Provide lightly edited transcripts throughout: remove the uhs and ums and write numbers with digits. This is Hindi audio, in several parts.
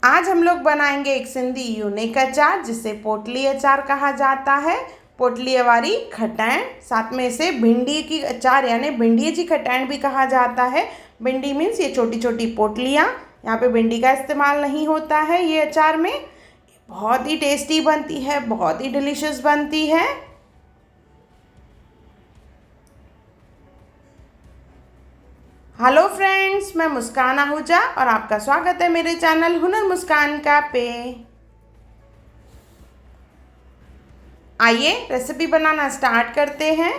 आज हम लोग बनाएंगे एक सिंधी यूनिक अचार जिसे पोटली अचार कहा जाता है। पोटली वाली खटाइण, साथ में इसे भिंडी की अचार यानी भिंडी जी खटाइण भी कहा जाता है। भिंडी मीन्स ये छोटी छोटी पोटलियाँ। यहाँ पे भिंडी का इस्तेमाल नहीं होता है ये अचार में। बहुत ही टेस्टी बनती है, बहुत ही डिलीशियस बनती है। हेलो फ्रेंड्स, मैं मुस्कान आहूजा और आपका स्वागत है मेरे चैनल हुनर मुस्कान का पे। आइए रेसिपी बनाना स्टार्ट करते हैं।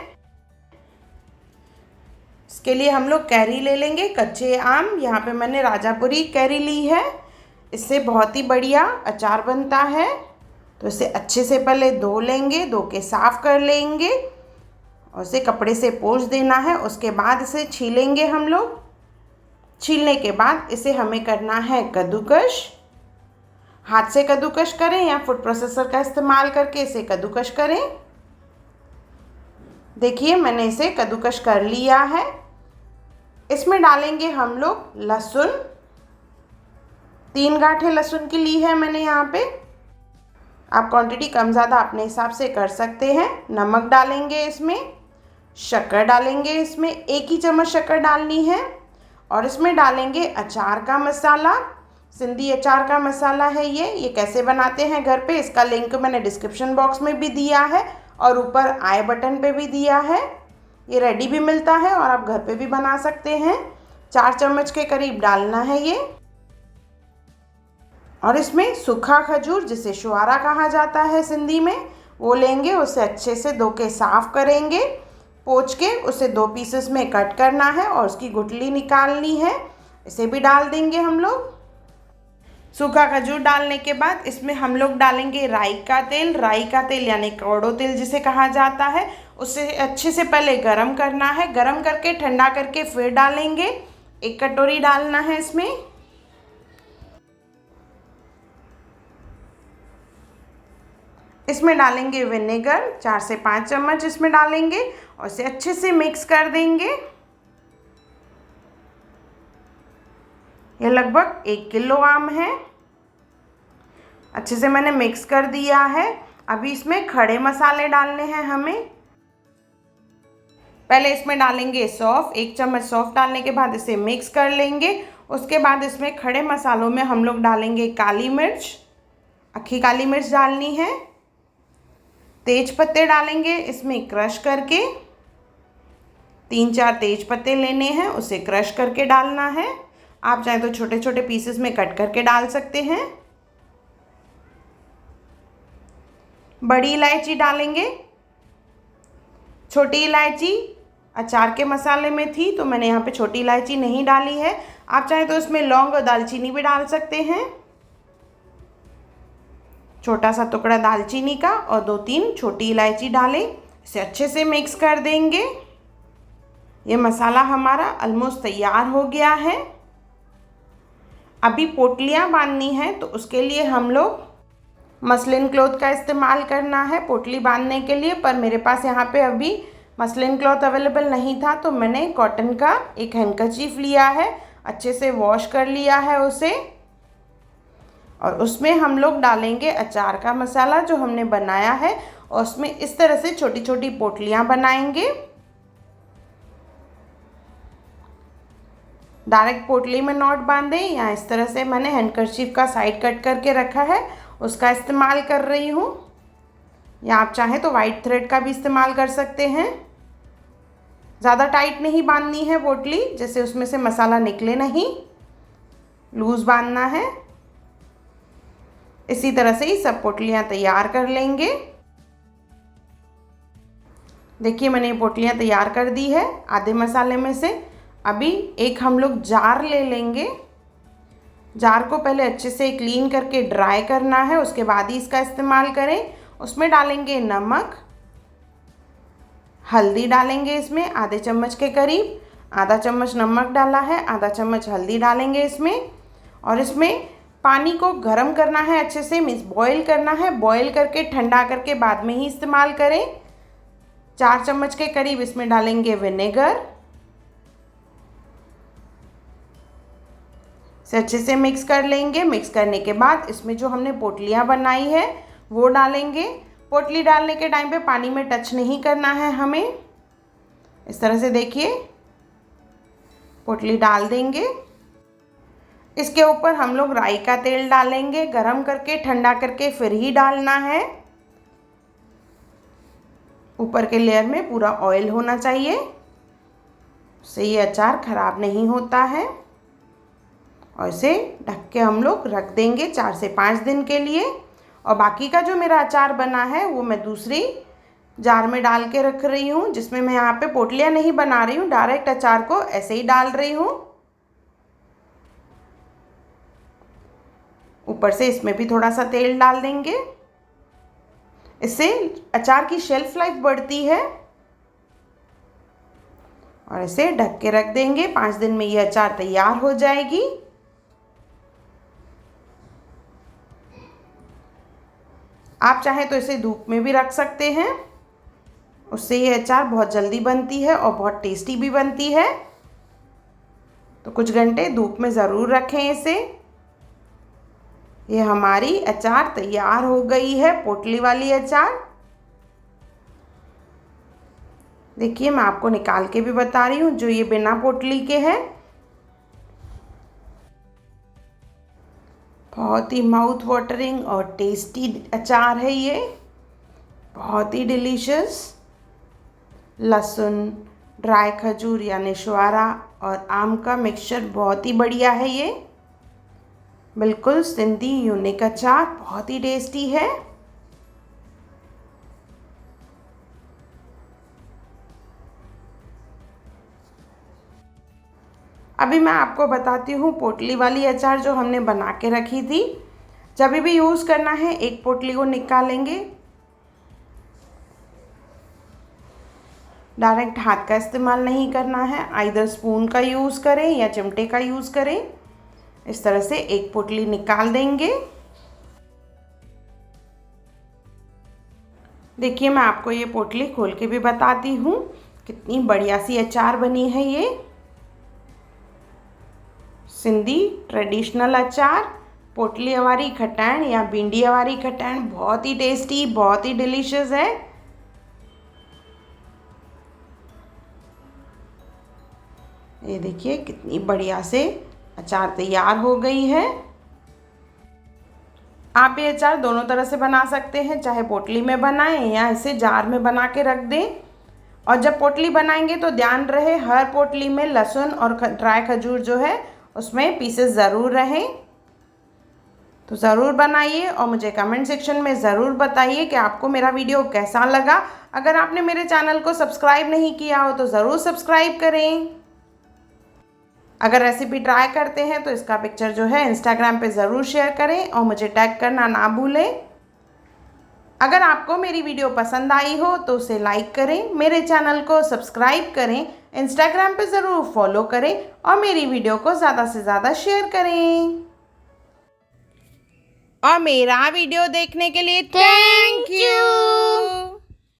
इसके लिए हम लोग कैरी ले लेंगे, कच्चे आम। यहाँ पे मैंने राजापुरी कैरी ली है। इससे बहुत ही बढ़िया अचार बनता है। तो इसे अच्छे से पहले धो लेंगे, धो के साफ़ कर लेंगे और इसे कपड़े से पोंछ देना है। उसके बाद इसे छीलेंगे हम लोग। छीलने के बाद इसे हमें करना है कद्दूकश। हाथ से कद्दूकश करें या फूड प्रोसेसर का इस्तेमाल करके इसे कद्दूकश करें। देखिए मैंने इसे कद्दूकश कर लिया है। इसमें डालेंगे हम लोग लहसुन। 3 गांठें लहसुन की ली है मैंने यहाँ पे। आप क्वांटिटी कम ज़्यादा अपने हिसाब से कर सकते हैं। नमक डालेंगे इसमें, शक्कर डालेंगे इसमें, 1 ही चम्मच शक्कर डालनी है। और इसमें डालेंगे अचार का मसाला। सिंधी अचार का मसाला है ये कैसे बनाते हैं घर पे, इसका लिंक मैंने डिस्क्रिप्शन बॉक्स में भी दिया है और ऊपर आई बटन पे भी दिया है। ये रेडी भी मिलता है और आप घर पे भी बना सकते हैं। 4 चम्मच के करीब डालना है ये। और इसमें सूखा खजूर, जिसे छुआरा कहा जाता है सिंधी में, वो लेंगे। उसे अच्छे से धो के साफ़ करेंगे, पोंछ के उसे 2 पीसेस में कट करना है और उसकी गुठली निकालनी है। इसे भी डाल देंगे हम लोग। सूखा खजूर डालने के बाद इसमें हम लोग डालेंगे राई का तेल। राई का तेल यानी कड़वा तेल जिसे कहा जाता है। उसे अच्छे से पहले गरम करना है, गरम करके ठंडा करके फिर डालेंगे। 1 कटोरी डालना है इसमें। इसमें डालेंगे विनेगर, 4 से 5 चम्मच इसमें डालेंगे और इसे अच्छे से मिक्स कर देंगे। यह लगभग 1 किलो आम है। अच्छे से मैंने मिक्स कर दिया है। अभी इसमें खड़े मसाले डालने हैं हमें। पहले इसमें डालेंगे सौंफ, 1 चम्मच सौंफ डालने के बाद इसे मिक्स कर लेंगे। उसके बाद इसमें खड़े मसालों में हम लोग डालेंगे काली मिर्च, अक्खी काली मिर्च डालनी है। तेज पत्ते डालेंगे इसमें क्रश करके। 3-4 तेज पत्ते लेने हैं, उसे क्रश करके डालना है। आप चाहे तो छोटे छोटे पीसेस में कट करके डाल सकते हैं। बड़ी इलायची डालेंगे। छोटी इलायची अचार के मसाले में थी तो मैंने यहाँ पे छोटी इलायची नहीं डाली है। आप चाहे तो इसमें लौंग और दालचीनी भी डाल सकते हैं। छोटा सा टुकड़ा दालचीनी का और 2-3 छोटी इलायची डालें। इसे अच्छे से मिक्स कर देंगे। ये मसाला हमारा ऑलमोस्ट तैयार हो गया है। अभी पोटलियाँ बांधनी है तो उसके लिए हम लोग मसलिन क्लॉथ का इस्तेमाल करना है पोटली बांधने के लिए। पर मेरे पास यहाँ पे अभी मसलिन क्लॉथ अवेलेबल नहीं था तो मैंने कॉटन का एक हैंकरचीफ लिया है। अच्छे से वॉश कर लिया है उसे। और उसमें हम लोग डालेंगे अचार का मसाला जो हमने बनाया है और उसमें इस तरह से छोटी छोटी पोटलियाँ बनाएंगे। डायरेक्ट पोटली में नॉट बांधें या इस तरह से मैंने हैंडकरचीफ का साइड कट करके रखा है, उसका इस्तेमाल कर रही हूँ। या आप चाहें तो वाइट थ्रेड का भी इस्तेमाल कर सकते हैं। ज़्यादा टाइट नहीं बांधनी है पोटली, जैसे उसमें से मसाला निकले नहीं, लूज़ बांधना है। इसी तरह से ही सब पोटलियाँ तैयार कर लेंगे। देखिए मैंने ये पोटलियाँ तैयार कर दी है आधे मसाले में से। अभी एक हम लोग जार ले लेंगे। जार को पहले अच्छे से क्लीन करके ड्राई करना है, उसके बाद ही इसका इस्तेमाल करें। उसमें डालेंगे नमक, हल्दी डालेंगे इसमें आधे चम्मच के करीब। आधा चम्मच नमक डाला है, आधा चम्मच हल्दी डालेंगे इसमें। और इसमें पानी को गर्म करना है अच्छे से, मीन्स बॉईल करना है। बॉईल करके ठंडा करके बाद में ही इस्तेमाल करें। 4 चम्मच के करीब इसमें डालेंगे विनेगर। इसे अच्छे से मिक्स कर लेंगे। मिक्स करने के बाद इसमें जो हमने पोटलियाँ बनाई है वो डालेंगे। पोटली डालने के टाइम पे पानी में टच नहीं करना है हमें। इस तरह से देखिए पोटली डाल देंगे। इसके ऊपर हम लोग राई का तेल डालेंगे, गरम करके ठंडा करके फिर ही डालना है। ऊपर के लेयर में पूरा ऑयल होना चाहिए, उससे ये अचार ख़राब नहीं होता है। और इसे ढक के हम लोग रख देंगे 4 से 5 दिन के लिए। और बाकी का जो मेरा अचार बना है वो मैं दूसरी जार में डाल के रख रही हूँ, जिसमें मैं यहाँ पे पोटलियाँ नहीं बना रही हूँ, डायरेक्ट अचार को ऐसे ही डाल रही हूँ। ऊपर से इसमें भी थोड़ा सा तेल डाल देंगे, इससे अचार की शेल्फ लाइफ बढ़ती है। और इसे ढक के रख देंगे। 5 दिन में ये अचार तैयार हो जाएगी। आप चाहें तो इसे धूप में भी रख सकते हैं, उससे ये अचार बहुत जल्दी बनती है और बहुत टेस्टी भी बनती है। तो कुछ घंटे धूप में ज़रूर रखें इसे। ये हमारी अचार तैयार हो गई है, पोटली वाली अचार। देखिए मैं आपको निकाल के भी बता रही हूँ, जो ये बिना पोटली के हैं। बहुत ही माउथ वाटरिंग और टेस्टी अचार है ये, बहुत ही डिलीशियस। लहसुन, ड्राई खजूर यानी छुआरा और आम का मिक्सचर बहुत ही बढ़िया है ये। बिल्कुल सिंधी यूनिक अचार, बहुत ही टेस्टी है। अभी मैं आपको बताती हूँ पोटली वाली अचार जो हमने बना के रखी थी। जब भी यूज़ करना है एक पोटली को निकालेंगे, डायरेक्ट हाथ का इस्तेमाल नहीं करना है, आइदर स्पून का यूज़ करें या चिमटे का यूज़ करें। इस तरह से एक पोटली निकाल देंगे। देखिए मैं आपको ये पोटली खोल के भी बताती हूँ, कितनी बढ़िया सी अचार बनी है ये। सिंधी ट्रेडिशनल अचार, पोटली वारी खटाइण या भिंडी वारी खटाइण, बहुत ही टेस्टी, बहुत ही डिलीशियस है। ये देखिए कितनी बढ़िया से अचार तैयार हो गई है। आप ये अचार दोनों तरह से बना सकते हैं, चाहे पोटली में बनाएं या इसे जार में बना के रख दें। और जब पोटली बनाएंगे तो ध्यान रहे हर पोटली में लहसुन और ड्राई खजूर जो है उसमें पीसेस ज़रूर रहें। तो ज़रूर बनाइए और मुझे कमेंट सेक्शन में ज़रूर बताइए कि आपको मेरा वीडियो कैसा लगा। अगर आपने मेरे चैनल को सब्सक्राइब नहीं किया हो तो ज़रूर सब्सक्राइब करें। अगर रेसिपी ट्राई करते हैं तो इसका पिक्चर जो है इंस्टाग्राम पे ज़रूर शेयर करें और मुझे टैग करना ना भूलें। अगर आपको मेरी वीडियो पसंद आई हो तो उसे लाइक करें, मेरे चैनल को सब्सक्राइब करें, इंस्टाग्राम पे ज़रूर फॉलो करें और मेरी वीडियो को ज़्यादा से ज़्यादा शेयर करें। और मेरा वीडियो देखने के लिए थैंक यू।